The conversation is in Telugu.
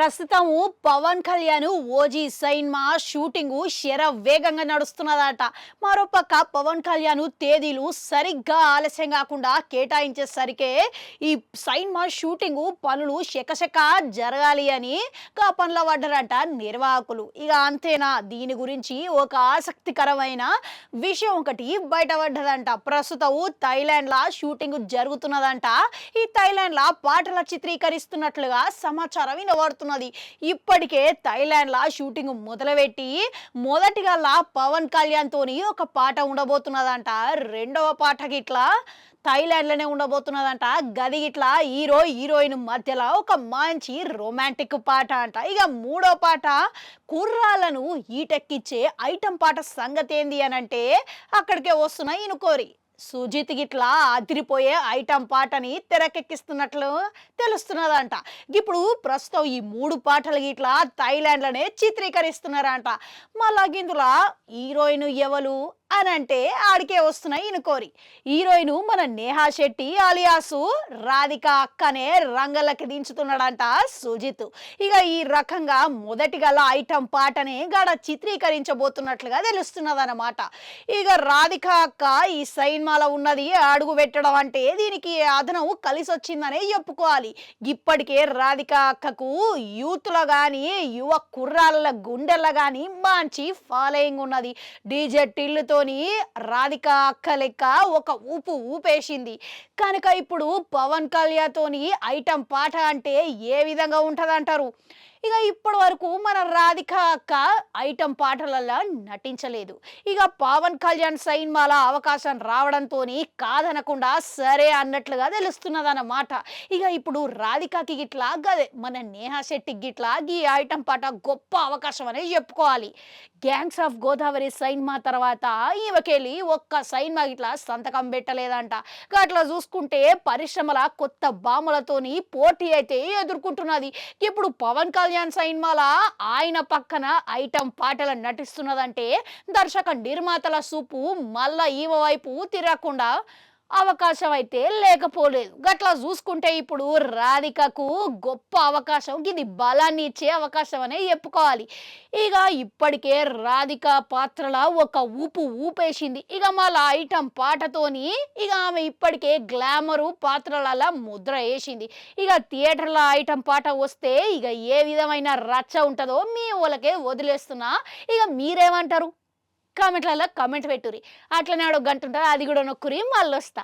ప్రస్తుతము పవన్ కళ్యాణ్ ఓజీ సైన్మా షూటింగ్ వేగంగా నడుస్తున్నదట. మరోపక్క పవన్ కళ్యాణ్ తేదీలు సరిగ్గా ఆలస్యం కాకుండా కేటాయించేసరికి ఈ సైన్మా షూటింగ్ పనులు శకశక జరగాలి అని పనుల పడ్డారట నిర్వాహకులు. ఇక అంతేనా, దీని గురించి ఒక ఆసక్తికరమైన విషయం ఒకటి బయటపడ్డదంట. ప్రస్తుతం థాయిలాండ్లో షూటింగ్ జరుగుతున్నదంట. ఈ థాయిలాండ్లో పాటల చిత్రీకరిస్తున్నట్లుగా సమాచారం వినబడుతుంది. ఇప్పటికే థాయిలాండ్లో షూటింగ్ మొదలుపెట్టి మొదటిగా పవన్ కళ్యాణ్ తోని ఒక పాట ఉండబోతున్నదంట. రెండవ పాట గిట్లా థాయిలాండ్లోనే ఉండబోతున్నదంట. గది గిట్లా హీరోయిన్ మధ్యలో ఒక మంచి రొమాంటిక్ పాట అంట. ఇక మూడో పాట కుర్రాలను ఈటెక్కిచ్చే ఐటమ్ పాట సంగతి ఏంది అని అంటే అక్కడికే వస్తున్నాయి ఇనుకోరి. సుజిత్ గిట్లా అదిరిపోయే ఐటమ్ పాటని తెరకెక్కిస్తున్నట్లు తెలుస్తున్నదంట. ఇప్పుడు ప్రస్తుతం ఈ మూడు పాటలు గిట్లా థాయిలాండ్లోనే చిత్రీకరిస్తున్నారంట. మళ్ళా ఇందులో హీరోయిన్ ఎవరు అని అంటే ఆడికే వస్తున్నాయి ఇనుకోరి. హీరోయిన్ మన నేహా శెట్టి ఆలియాసు రాధిక అక్కనే రంగలకి దించుతున్నాడంట సుజిత్. ఇక ఈ రకంగా మొదటిగా ఐటమ్ పాటనే గడ చిత్రీకరించబోతున్నట్లుగా తెలుస్తున్నదన్నమాట. ఇక రాధిక అక్క ఈ సైన్మాలో ఉన్నది అడుగు పెట్టడం అంటే దీనికి అదనం కలిసి వచ్చిందనే చెప్పుకోవాలి. ఇప్పటికే రాధిక అక్కకు యూత్లో కానీ యువ కుర్రాళ్ళ గుండెల్లో కానీ మంచి ఫాలోయింగ్ ఉన్నది. డీజే టిల్లుతో రాధిక అక్క లెక్క ఒక ఊపేసింది కనుక ఇప్పుడు పవన్ కళ్యాణ్ తోని ఐటమ్ పాట అంటే ఏ విధంగా ఉంటదంటారు? ఇక ఇప్పటి వరకు మన రాధిక అక్క ఐటమ్ పాటలలో నటించలేదు. ఇక పవన్ కళ్యాణ్ సైన్మాల అవకాశం రావడంతో కాదనకుండా సరే అన్నట్లుగా తెలుస్తున్నదన్నమాట. ఇక ఇప్పుడు రాధికకి గిట్లా గదే మన నేహా శెట్టి గిట్లా ఈ ఐటమ్ పాట గొప్ప అవకాశం అనేది చెప్పుకోవాలి. గ్యాంగ్స్ ఆఫ్ గోదావరి సైన్మా తర్వాత ఈమెకెళ్ళి ఒక్క సైన్మా గిట్లా సంతకం పెట్టలేదంట. అట్లా చూసుకుంటే పరిశ్రమల కొత్త బామలతోని పోటీ అయితే ఎదుర్కొంటున్నది. ఇప్పుడు పవన్ కళ్యాణ్ సైన్మాల ఆయన పక్కన ఐటమ్ పాటలు నటిస్తున్నదంటే దర్శక నిర్మాతల సూపు మళ్ళా ఈమె వైపు తిరగకుండా అవకాశం అయితే లేకపోలేదు. గట్లా చూసుకుంటే ఇప్పుడు రాధికకు గొప్ప అవకాశం, ఇది బలాన్ని ఇచ్చే అవకాశం అనే చెప్పుకోవాలి. ఇక ఇప్పటికే రాధిక పాత్రల ఒక ఊపేసింది. ఇక మళ్ళీ ఐటమ్ పాటతోని ఇక ఆమె ఇప్పటికే గ్లామరు పాత్రల ముద్ర వేసింది. ఇక థియేటర్లో ఐటమ్ పాట వస్తే ఇక ఏ విధమైన రచ్చ ఉంటుందో మీ వాళ్ళకే వదిలేస్తున్నా. ఇక మీరేమంటారు? కామెంట్లలో కామెంట్ పెట్టుర్రి. అట్లనే అడుగు గంట ఉంటుంది, అది కూడా నొక్కురి, మళ్ళీ వస్తా.